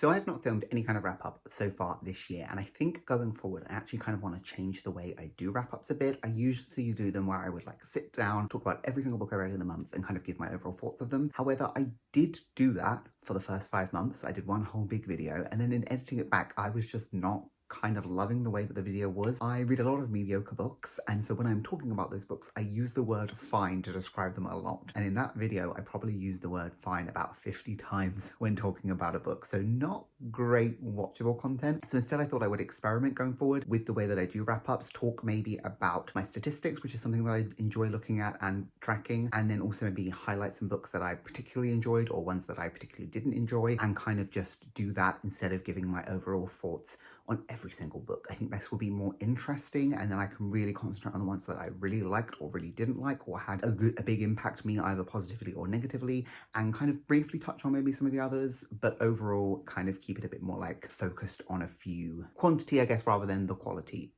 So I've not filmed any kind of wrap up so far this year, and I think going forward I actually kind of want to change the way I do wrap ups a bit. I usually do them where I would like sit down, talk about every single book I read in the month and kind of give my overall thoughts of them. However, I did do that for the first 5 months. I did one whole big video, and then in editing it back I was just not kind of loving the way that the video was. I read a lot of mediocre books, and so when I'm talking about those books I use the word fine to describe them a lot, and in that video I probably used the word fine about 50 times when talking about a book, so not great watchable content. So instead I thought I would experiment going forward with the way that I do wrap-ups, talk maybe about my statistics, which is something that I enjoy looking at and tracking, and then also maybe highlight some books that I particularly enjoyed or ones that I particularly didn't enjoy, and kind of just do that instead of giving my overall thoughts on every single book. I think this will be more interesting, and then I can really concentrate on the ones that I really liked or really didn't like or had a big impact on me either positively or negatively, and kind of briefly touch on maybe some of the others, but overall kind of keep it a bit more like focused on a few quantity, I guess, rather than the quality.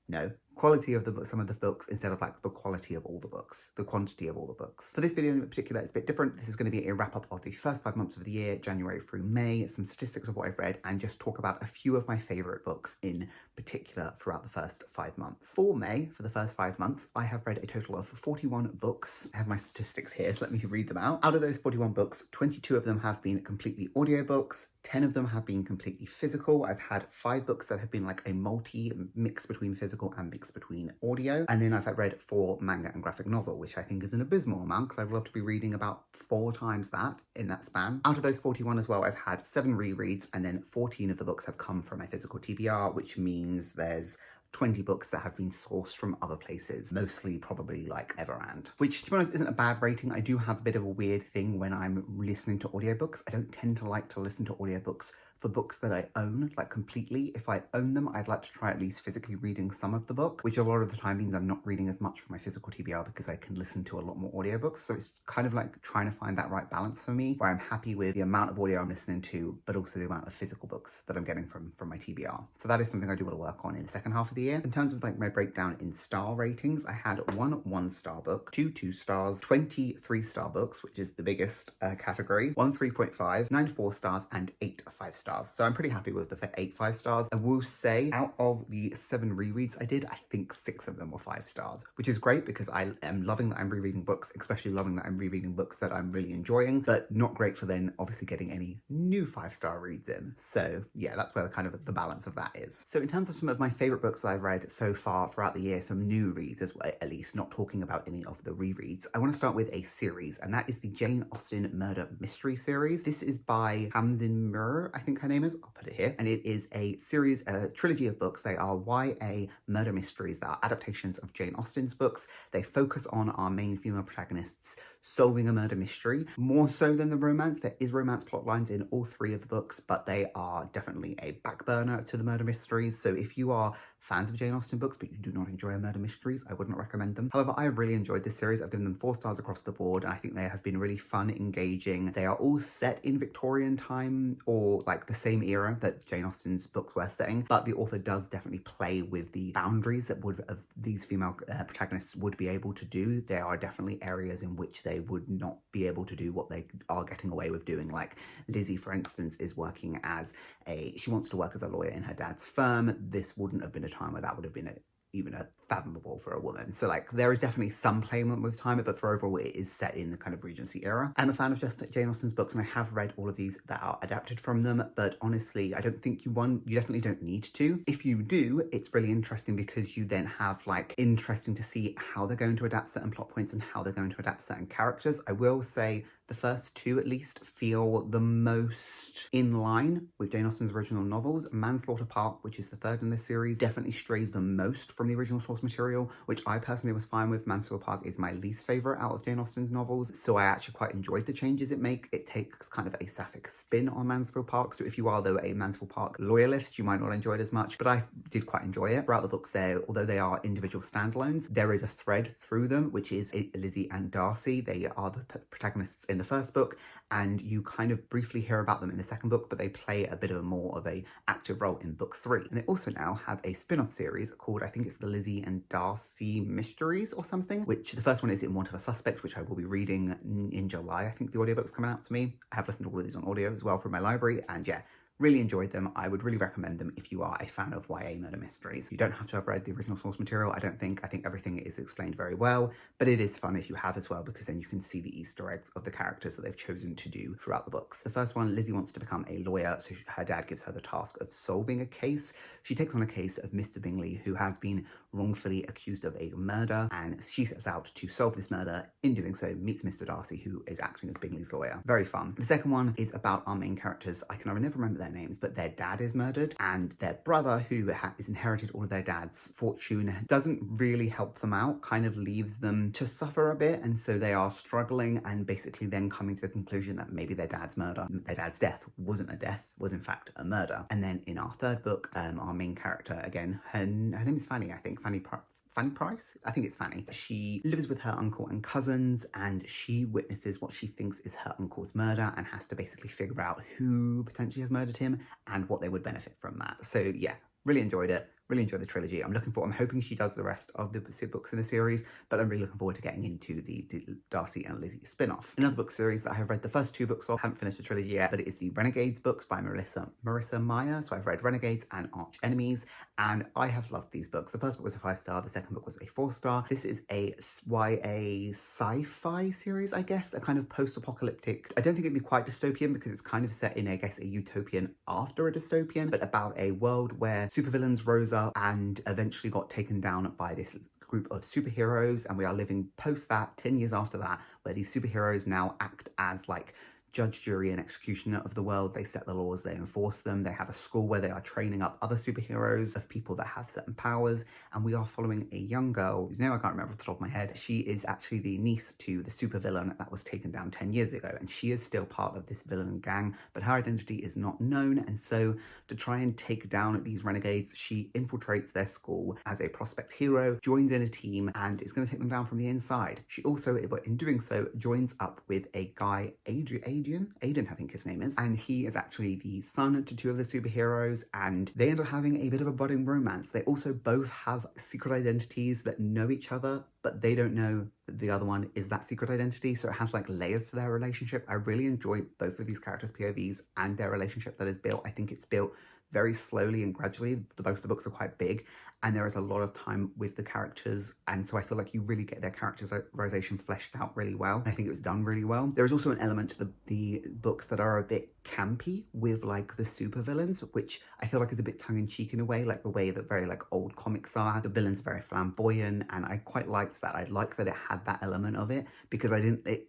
No, quality of the book, some of the books, instead of like the quality of all the books, the quantity of all the books. For this video in particular, it's a bit different. This is going to be a wrap up of the first 5 months of the year, January through May, some statistics of what I've read, and just talk about a few of my favorite books in particular throughout the first 5 months. For May, for the first 5 months, I have read a total of 41 books. I have my statistics here, so let me read them out. Out of those 41 books, 22 of them have been completely audiobooks, 10 of them have been completely physical. I've had 5 books that have been like a mix between physical and mix between audio. And then I've read 4 manga and graphic novel, which I think is an abysmal amount because I'd love to be reading about 4 times that in that span. Out of those 41 as well, I've had 7 rereads, and then 14 of the books have come from my physical TBR, which means there's 20 books that have been sourced from other places, mostly probably like Everand, which to be honest isn't a bad rating. I do have a bit of a weird thing when I'm listening to audiobooks. I don't tend to like to listen to audiobooks for books that I own, like completely. If I own them, I'd like to try at least physically reading some of the book, which a lot of the time means I'm not reading as much from my physical TBR because I can listen to a lot more audiobooks. So it's kind of like trying to find that right balance for me, where I'm happy with the amount of audio I'm listening to, but also the amount of physical books that I'm getting from my TBR. So that is something I do want to work on in the second half of the year. In terms of like my breakdown in star ratings, I had 1 1-star book, 2 2-stars, 20 3-star books, which is the biggest category, 1 3.5, 9 4 stars, and 8 5 stars. So I'm pretty happy with the 8 5 stars. I will say out of the 7 rereads I did, I think 6 of them were 5 stars, which is great because I am loving that I'm rereading books, especially loving that I'm rereading books that I'm really enjoying, but not great for then obviously getting any new 5-star reads in. So yeah, that's where kind of the balance of that is. So in terms of some of my favorite books that I've read so far throughout the year, some new reads as well, at least not talking about any of the rereads, I want to start with a series, and that is the Jane Austen murder mystery series. This is by Tamsin Muir, I think her name is. I'll put it here. And it is a series, a trilogy of books. They are YA murder mysteries that are adaptations of Jane Austen's books. They focus on our main female protagonists solving a murder mystery. More so than the romance, there is romance plot lines in all 3 of the books, but they are definitely a back burner to the murder mysteries. So if you are fans of Jane Austen books, but you do not enjoy murder mysteries, I would not recommend them. However, I have really enjoyed this series. I've given them 4 stars across the board, and I think they have been really fun, engaging. They are all set in Victorian time, or like the same era that Jane Austen's books were setting, but the author does definitely play with the boundaries that of these female protagonists would be able to do. There are definitely areas in which they would not be able to do what they are getting away with doing. Like Lizzie, for instance, is working as she wants to work as a lawyer in her dad's firm. This wouldn't have been a time where that would have been even fathomable for a woman. So like there is definitely some playment with time, but for overall it is set in the kind of Regency era. I'm a fan of just Jane Austen's books, and I have read all of these that are adapted from them, but honestly I don't think you definitely don't need to. If you do, it's really interesting because you then have like interesting to see how they're going to adapt certain plot points and how they're going to adapt certain characters. I will say the first 2 at least feel the most in line with Jane Austen's original novels. Manslaughter Park, which is the 3rd in this series, definitely strays the most from the original source material, which I personally was fine with. Manslaughter Park is my least favourite out of Jane Austen's novels, so I actually quite enjoyed the changes it makes. It takes kind of a sapphic spin on Mansfield Park, so if you are though a Mansfield Park loyalist, you might not enjoy it as much, but I did quite enjoy it. Throughout the books there, although they are individual standalones, there is a thread through them, which is Lizzie and Darcy. They are the protagonists in the first book, and you kind of briefly hear about them in the second book, but they play a bit of a more of a active role in book 3. And they also now have a spin-off series called, I think it's the Lizzie and Darcy Mysteries or something, which the first one is In Want of a Suspect, which I will be reading in July. I think the audiobook's coming out to me. I have listened to all of these on audio as well from my library, and yeah, really enjoyed them. I would really recommend them if you are a fan of YA murder mysteries. You don't have to have read the original source material, I don't think. I think everything is explained very well, but it is fun if you have as well, because then you can see the Easter eggs of the characters that they've chosen to do throughout the books. The first one, Lizzie wants to become a lawyer, so her dad gives her the task of solving a case. She takes on a case of Mr. Bingley, who has been wrongfully accused of a murder, and she sets out to solve this murder. In doing so, meets Mr. Darcy, who is acting as Bingley's lawyer. Very fun. The second one is about our main characters. I can never remember their names, but their dad is murdered, and their brother, who has inherited all of their dad's fortune, doesn't really help them out, kind of leaves them to suffer a bit, and so they are struggling and basically then coming to the conclusion that maybe their dad's death wasn't a death, was in fact a murder. And then in our third book, our main character, again, her name is Fanny, I think. Fanny Price? I think it's Fanny. She lives with her uncle and cousins, and she witnesses what she thinks is her uncle's murder and has to basically figure out who potentially has murdered him and what they would benefit from that. So yeah, really enjoyed it. Really enjoyed the trilogy. I'm hoping she does the rest of the books in the series, but I'm really looking forward to getting into the Darcy and Lizzie spin-off. Another book series that I have read the first 2 books of, haven't finished the trilogy yet, but it is the Renegades books by Marissa Meyer. So I've read Renegades and Arch Enemies, and I have loved these books. The first book was a 5-star, the second book was a 4-star. This is a YA sci-fi series, I guess, a kind of post-apocalyptic. I don't think it'd be quite dystopian because it's kind of set in, I guess, a utopian after a dystopian, but about a world where supervillains rose up and eventually got taken down by this group of superheroes, and we are living post that, 10 years after that, where these superheroes now act as like judge, jury, and executioner of the world. They set the laws, they enforce them. They have a school where they are training up other superheroes of people that have certain powers, and we are following a young girl whose name I can't remember off the top of my head. She is actually the niece to the supervillain that was taken down 10 years ago, and she is still part of this villain gang, but her identity is not known, and so to try and take down these renegades, she infiltrates their school as a prospect hero, joins in a team, and is going to take them down from the inside. She also, in doing so, joins up with a guy, Aiden, I think his name is, and he is actually the son to 2 of the superheroes, and they end up having a bit of a budding romance. They also both have secret identities that know each other, but they don't know that the other one is that secret identity, so it has like layers to their relationship. I really enjoy both of these characters' POVs and their relationship that is built. I think it's built very slowly and gradually. Both the books are quite big, and there is a lot of time with the characters, and so I feel like you really get their characterization fleshed out really well. I think it was done really well. There is also an element to the books that are a bit campy with like the supervillains, which I feel like is a bit tongue-in-cheek in a way, like the way that very like old comics are. The villains are very flamboyant, and I quite liked that. I liked that it had that element of it, because it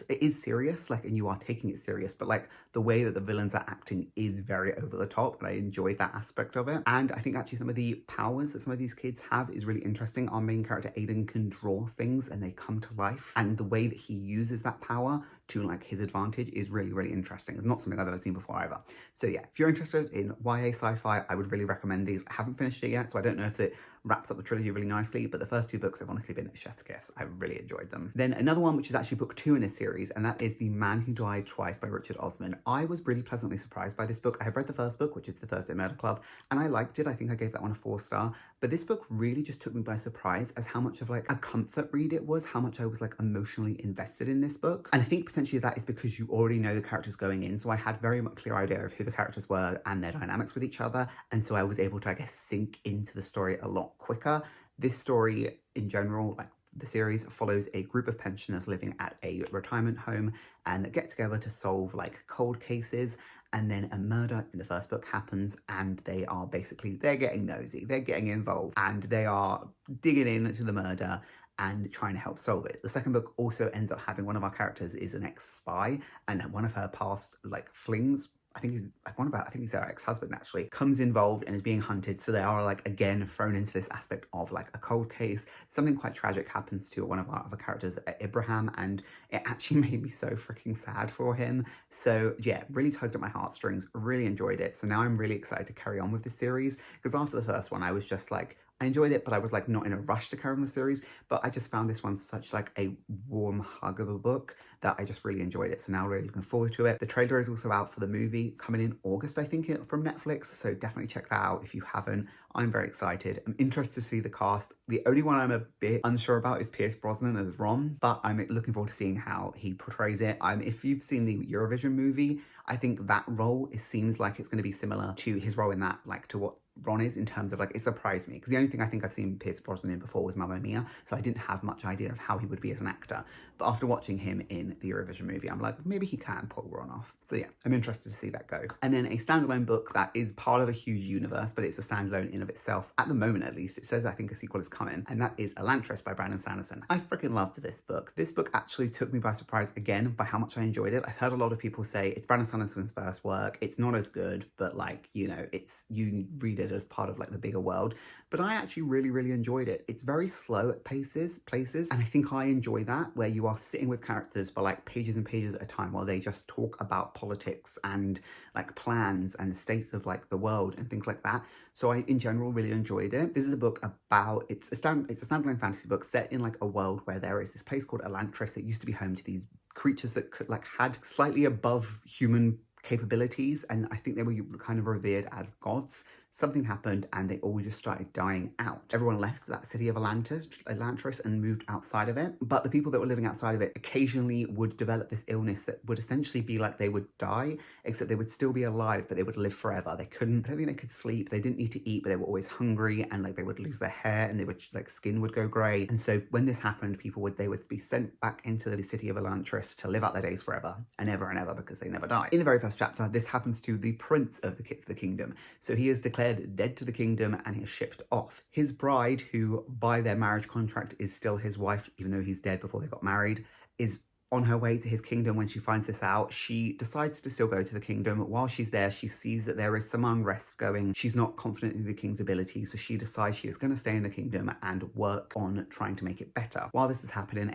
is serious, like, and you are taking it serious, but like the way that the villains are acting is very over the top, and I enjoyed that aspect of it. And I think actually some of the powers that some of these kids have is really interesting. Our main character Aiden can draw things and they come to life, and the way that he uses that power to like his advantage is really, really interesting. It's not something I've ever seen before either. So yeah, if you're interested in YA sci-fi, I would really recommend these. I haven't finished it yet, so I don't know if it wraps up the trilogy really nicely, but the first 2 books have honestly been a chef's kiss. I really enjoyed them. Then another one, which is actually book 2 in a series, and that is The Man Who Died Twice by Richard Osman. I was really pleasantly surprised by this book. I have read the first book, which is The Thursday Murder Club, and I liked it. I think I gave that one a 4-star, but this book really just took me by surprise as how much of like a comfort read it was, how much I was like emotionally invested in this book. And I think potentially that is because you already know the characters going in, so I had very much clear idea of who the characters were and their dynamics with each other, and so I was able to, I guess, sink into the story a lot quicker. This story in general, like the series, follows a group of pensioners living at a retirement home and get together to solve like cold cases, and then a murder in the first book happens, and they're getting nosy, they're getting involved, and they are digging into the murder and trying to help solve it. The second book also ends up having one of our characters is an ex-spy, and one of her past like flings, I think he's her ex-husband actually, comes involved and is being hunted. So they are like again thrown into this aspect of like a cold case. Something quite tragic happens to one of our other characters, Abraham, and it actually made me so freaking sad for him. So yeah, really tugged at my heartstrings, really enjoyed it. So now I'm really excited to carry on with this series, because after the first one I was just like, I enjoyed it, but I was like not in a rush to carry on the series. But I just found this one such like a warm hug of a book that I just really enjoyed it. So now really looking forward to it. The trailer is also out for the movie coming in August, I think, from Netflix. So definitely check that out if you haven't. I'm very excited. I'm interested to see the cast. The only one I'm a bit unsure about is Pierce Brosnan as Ron, but I'm looking forward to seeing how he portrays it. If you've seen the Eurovision movie, I think that role, it seems like it's going to be similar to his role in that, like to what Ron is in terms of like, it surprised me because the only thing I think I've seen Pierce Brosnan in before was Mamma Mia, so I didn't have much idea of how he would be as an actor. But after watching him in the Eurovision movie, I'm like, maybe he can pull Ron off. So yeah, I'm interested to see that go. And then a standalone book that is part of a huge universe, but it's a standalone in of itself. At the moment, at least, it says I think a sequel is coming, and that is Elantris by Brandon Sanderson. I freaking loved this book. This book actually took me by surprise again by how much I enjoyed it. I've heard a lot of people say it's Brandon Sanderson's first work. It's not as good, but like, you know, you read it as part of like the bigger world. But I actually really, really enjoyed it. It's very slow at places, and I think I enjoy that, where you are sitting with characters for like pages and pages at a time while they just talk about politics and like plans and the states of like the world and things like that. So I, in general, really enjoyed it. This is a book about, it's a standalone fantasy book set in like a world where there is this place called Elantris. It used to be home to these creatures that could like had slightly above human capabilities, and I think they were kind of revered as gods. Something happened and they all just started dying out. Everyone left that city of Elantris and moved outside of it. But the people that were living outside of it occasionally would develop this illness that would essentially be like they would die, except they would still be alive, but they would live forever. I don't think they could sleep. They didn't need to eat, but they were always hungry, and like they would lose their hair and they would like skin would go grey. And so when this happened, they would be sent back into the city of Elantris to live out their days forever and ever because they never die. In the very first chapter, this happens to the prince of the kingdom. So he is declared dead to the kingdom and is shipped off. His bride, who by their marriage contract is still his wife, even though he's dead before they got married, is on her way to his kingdom. When she finds this out, she decides to still go to the kingdom. While she's there, she sees that there is some unrest going. She's not confident in the king's ability, so she decides she is going to stay in the kingdom and work on trying to make it better. While this is happening,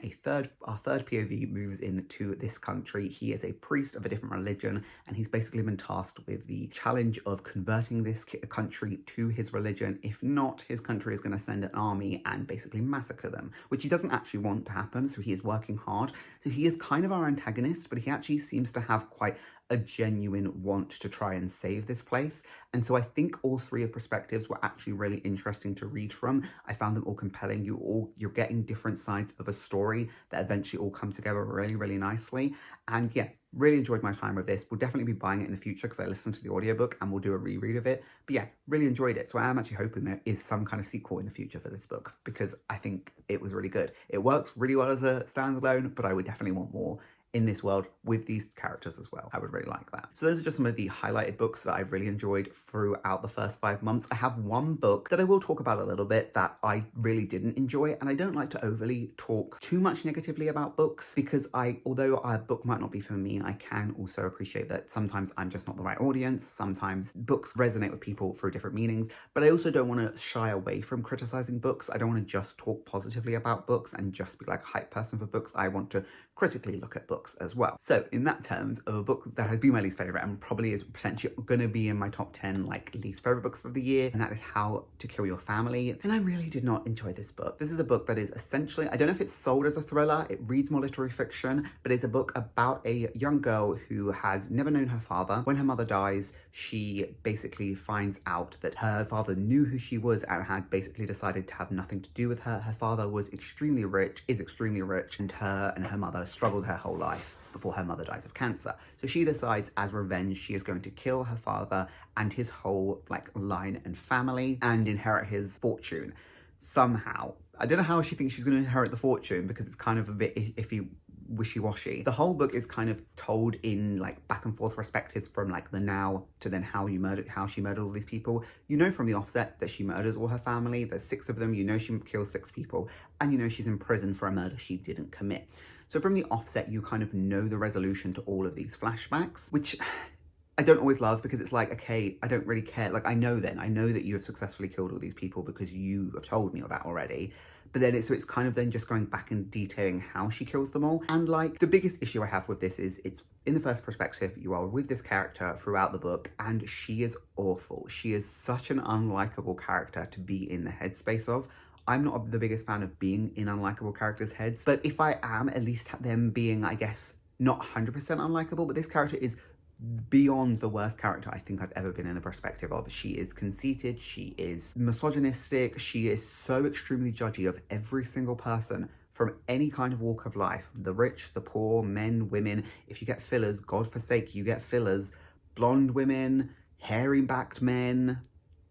our third POV moves into this country. He is a priest of a different religion, and he's basically been tasked with the challenge of converting this country to his religion. If not, his country is going to send an army and basically massacre them, which he doesn't actually want to happen, so he is working hard. So he is kind of our antagonist, but he actually seems to have quite a genuine want to try and save this place. And so I think all three of perspectives were actually really interesting to read from. I found them all compelling. You're getting different sides of a story that eventually all come together really, really nicely. And yeah, really enjoyed my time with this. We'll definitely be buying it in the future because I listened to the audiobook and we'll do a reread of it. But yeah, really enjoyed it. So I am actually hoping there is some kind of sequel in the future for this book because I think it was really good. It works really well as a standalone, but I would definitely want more in this world with these characters as well. I would really like that. So those are just some of the highlighted books that I've really enjoyed throughout the first 5 months. I have one book that I will talk about a little bit that I really didn't enjoy, and I don't like to overly talk too much negatively about books because although a book might not be for me, I can also appreciate that sometimes I'm just not the right audience. Sometimes books resonate with people through different meanings, but I also don't want to shy away from criticizing books. I don't want to just talk positively about books and just be like a hype person for books. I want to critically look at books as well. So in that terms of a book that has been my least favorite and probably is potentially going to be in my top 10 like least favorite books of the year, and that is How to Kill Your Family. And I really did not enjoy this book. This is a book that is essentially, I don't know if it's sold as a thriller, it reads more literary fiction, but it's a book about a young girl who has never known her father. When her mother dies, she basically finds out that her father knew who she was and had basically decided to have nothing to do with her. Her father was extremely rich, and her mother struggled her whole life before her mother dies of cancer. So she decides as revenge, she is going to kill her father and his whole like line and family and inherit his fortune somehow. I don't know how she thinks she's going to inherit the fortune because it's kind of a bit iffy, wishy-washy. The whole book is kind of told in like back and forth perspectives from like the now to then how she murdered all these people. You know from the offset that she murders all her family. There's 6 of them. You know she kills 6 people, and you know she's in prison for a murder she didn't commit. So from the offset, you kind of know the resolution to all of these flashbacks, which I don't always love, because it's like, okay, I don't really care. Like, I know that you have successfully killed all these people because you have told me all that already. But then it's kind of then just going back and detailing how she kills them all. And like, the biggest issue I have with this is it's in the first perspective. You are with this character throughout the book, and she is awful. She is such an unlikable character to be in the headspace of. I'm not the biggest fan of being in unlikable characters' heads, but if I am, at least them being, I guess, not 100% unlikable, but this character is beyond the worst character I think I've ever been in the perspective of. She is conceited, she is misogynistic, she is so extremely judgy of every single person from any kind of walk of life. The rich, the poor, men, women. If you get fillers, God forsake you get fillers. Blonde women, hairy-backed men.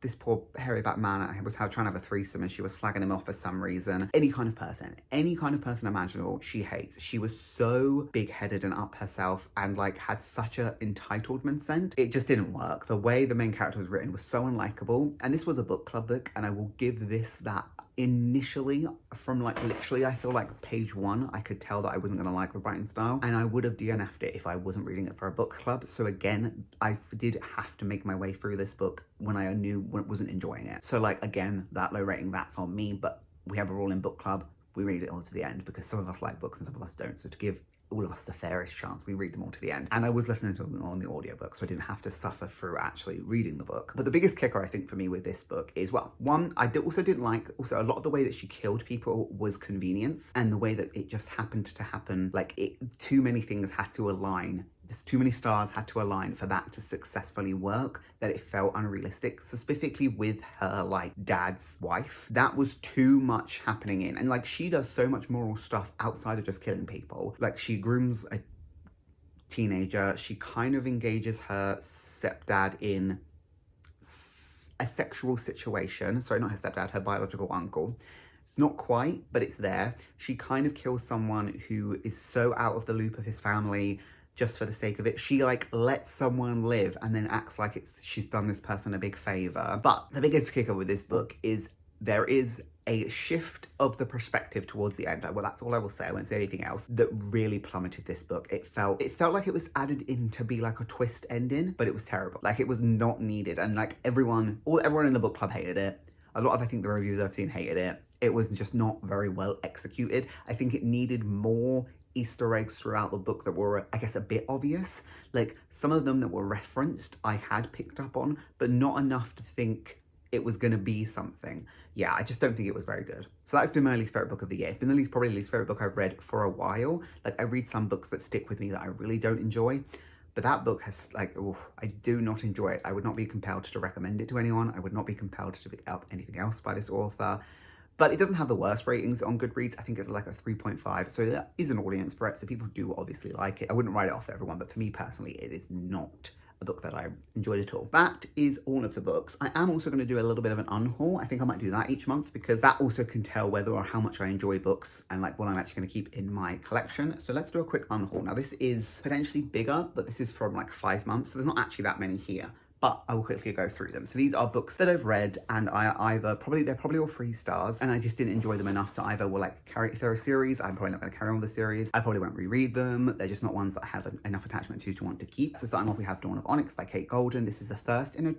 This poor hairy-backed man was trying to have a threesome and she was slagging him off for some reason. Any kind of person imaginable, she hates. She was so big-headed and up herself and like had such a entitlement scent. It just didn't work. The way the main character was written was so unlikable. And this was a book club book, and I will give this that. Initially, from like literally, I feel like page 1, I could tell that I wasn't gonna like the writing style, and I would have DNF'd it if I wasn't reading it for a book club. So again, I did have to make my way through this book when I knew wasn't enjoying it. So like, again, that low rating, that's on me, but we have a rule in book club. We read it all to the end because some of us like books and some of us don't. So to give all of us the fairest chance, we read them all to the end. And I was listening to them on the audiobook, so I didn't have to suffer through actually reading the book. But the biggest kicker I think for me with this book is, well, one, I also didn't like, also a lot of the way that she killed people was convenience, and the way that it just happened to happen, like too many things had to align. Too many stars had to align for that to successfully work, that it felt unrealistic, specifically with her like dad's wife. That was too much happening in, and like she does so much moral stuff outside of just killing people. Like she grooms a teenager, she kind of engages her stepdad in a sexual situation. Sorry, not her stepdad, her biological uncle. It's not quite, but it's there. She kind of kills someone who is so out of the loop of his family just for the sake of it. She like lets someone live and then acts like she's done this person a big favor. But the biggest kicker with this book is there is a shift of the perspective towards the end. Well, that's all I will say. I won't say anything else. That really plummeted this book. It felt like it was added in to be like a twist ending, but it was terrible. Like it was not needed, and like everyone in the book club hated it. A lot of, I think, the reviews I've seen hated it. It was just not very well executed. I think it needed more Easter eggs throughout the book that were, I guess, a bit obvious. Like some of them that were referenced, I had picked up on, but not enough to think it was going to be something. Yeah, I just don't think it was very good. So that's been my least favorite book of the year. It's been probably the least favorite book I've read for a while. Like I read some books that stick with me that I really don't enjoy, but that book has like, I do not enjoy it. I would not be compelled to recommend it to anyone. I would not be compelled to pick up anything else by this author. But it doesn't have the worst ratings on Goodreads. I think it's like a 3.5. So there is an audience for it. So people do obviously like it. I wouldn't write it off for everyone, but for me personally, it is not a book that I enjoyed at all. That is all of the books. I am also going to do a little bit of an unhaul. I think I might do that each month because that also can tell whether or how much I enjoy books and like what I'm actually going to keep in my collection. So let's do a quick unhaul. Now this is potentially bigger, but this is from like 5 months. So there's not actually that many here, but I will quickly go through them. So these are books that I've read, and they're probably all 3 stars, and I just didn't enjoy them enough to either if they're a series, I'm probably not going to carry on with the series. I probably won't reread them. They're just not ones that I have enough attachment to want to keep. So starting off, we have Dawn of Onyx by Kate Golden. This is the first in a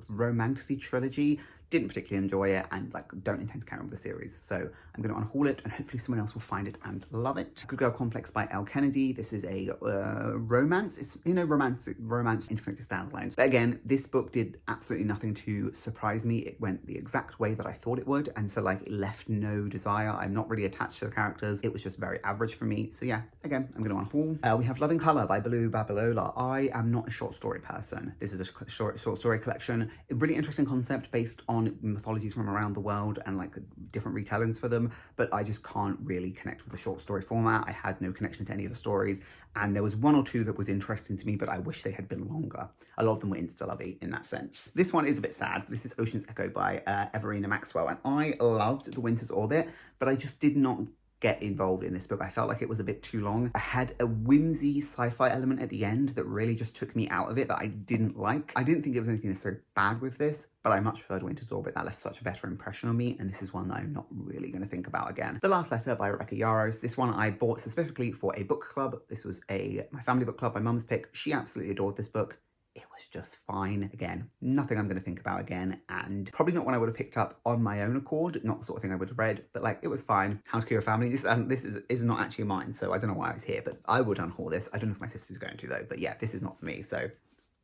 romantasy trilogy. Didn't particularly enjoy it, and like don't intend to carry on with the series. So I'm going to unhaul it, and hopefully someone else will find it and love it. Good Girl Complex by Elle Kennedy. This is a romance. It's romance interconnected standalone. But again, this book did absolutely nothing to surprise me. It went the exact way that I thought it would, and so like it left no desire. I'm not really attached to the characters. It was just very average for me. So yeah, again, I'm going to unhaul. We have Love in Colour by Baloo Babalola. I am not a short story person. This is a short story collection. A really interesting concept based on mythologies from around the world and like different retellings for them, but I just can't really connect with the short story format. I had no connection to any of the stories, and there was 1 or 2 that was interesting to me, but I wish they had been longer. A lot of them were insta-lovey in that sense. This one is a bit sad. This is Ocean's Echo by Everina Maxwell, and I loved The Winter's Orbit, but I just did not get involved in this book. I felt like it was a bit too long. I had a whimsy sci-fi element at the end that really just took me out of it that I didn't like. I didn't think there was anything necessarily bad with this, but I much preferred Winter's Orbit. That left such a better impression on me, and this is one that I'm not really going to think about again. The Last Letter by Rebecca Yarros. This one I bought specifically for a book club. This was my family book club, my mum's pick. She absolutely adored this book. It was worked just fine. Again, nothing I'm going to think about again, and probably not one I would have picked up on my own accord, not the sort of thing I would have read, but like, it was fine. How to Kill a Family, this is not actually mine, so I don't know why it's here, but I would unhaul this. I don't know if my sister's going to though, but yeah, this is not for me, so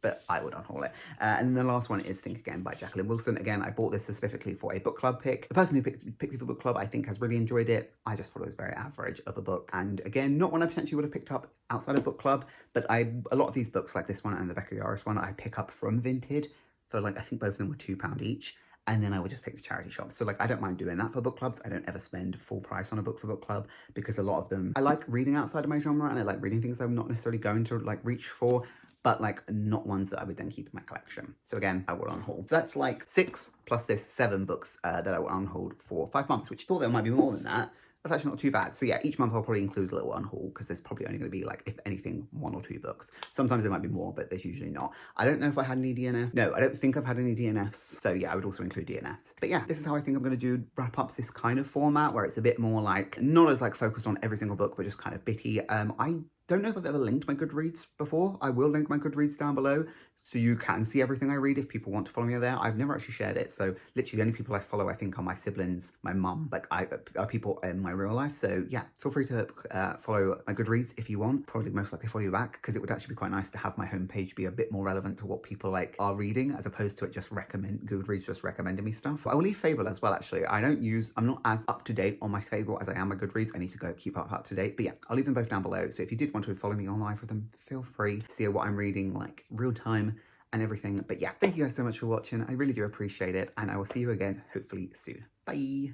but I would unhaul it. And then the last one is Think Again by Jacqueline Wilson. Again, I bought this specifically for a book club pick. The person who picked it for book club, I think, has really enjoyed it. I just thought it was very average of a book. And again, not one I potentially would have picked up outside of book club, but a lot of these books, like this one and the Becca Yaris one, I pick up from Vinted for like, I think both of them were £2 each. And then I would just take to charity shops. So like, I don't mind doing that for book clubs. I don't ever spend full price on a book for book club because a lot of them, I like reading outside of my genre and I like reading things I'm not necessarily going to like reach for, but like not ones that I would then keep in my collection. So again, I will unhaul. So that's like 6 plus this 7 books that I will unhaul for 5 months, which I thought there might be more than that. That's actually not too bad. So yeah, each month I'll probably include a little unhaul because there's probably only going to be like, if anything, 1 or 2 books. Sometimes there might be more, but there's usually not. I don't know if I had any DNF. No, I don't think I've had any DNFs. So yeah, I would also include DNFs. But yeah, this is how I think I'm going to do wrap-ups, this kind of format where it's a bit more like, not as like focused on every single book, but just kind of bitty. I don't know if I've ever linked my Goodreads before. I will link my Goodreads down below, so you can see everything I read if people want to follow me there. I've never actually shared it, so literally the only people I follow, I think, are my siblings, my mum, like are people in my real life. So yeah, feel free to follow my Goodreads if you want. Probably most likely follow you back, because it would actually be quite nice to have my homepage be a bit more relevant to what people like are reading, as opposed to it just Goodreads just recommending me stuff. I will leave Fable as well, actually. I'm not as up to date on my Fable as I am my Goodreads. I need to go keep up to date. But yeah, I'll leave them both down below. So if you did want to follow me on live with them, feel free to see what I'm reading, like real time and everything. But yeah, thank you guys so much for watching. I really do appreciate it, and I will see you again hopefully soon. Bye.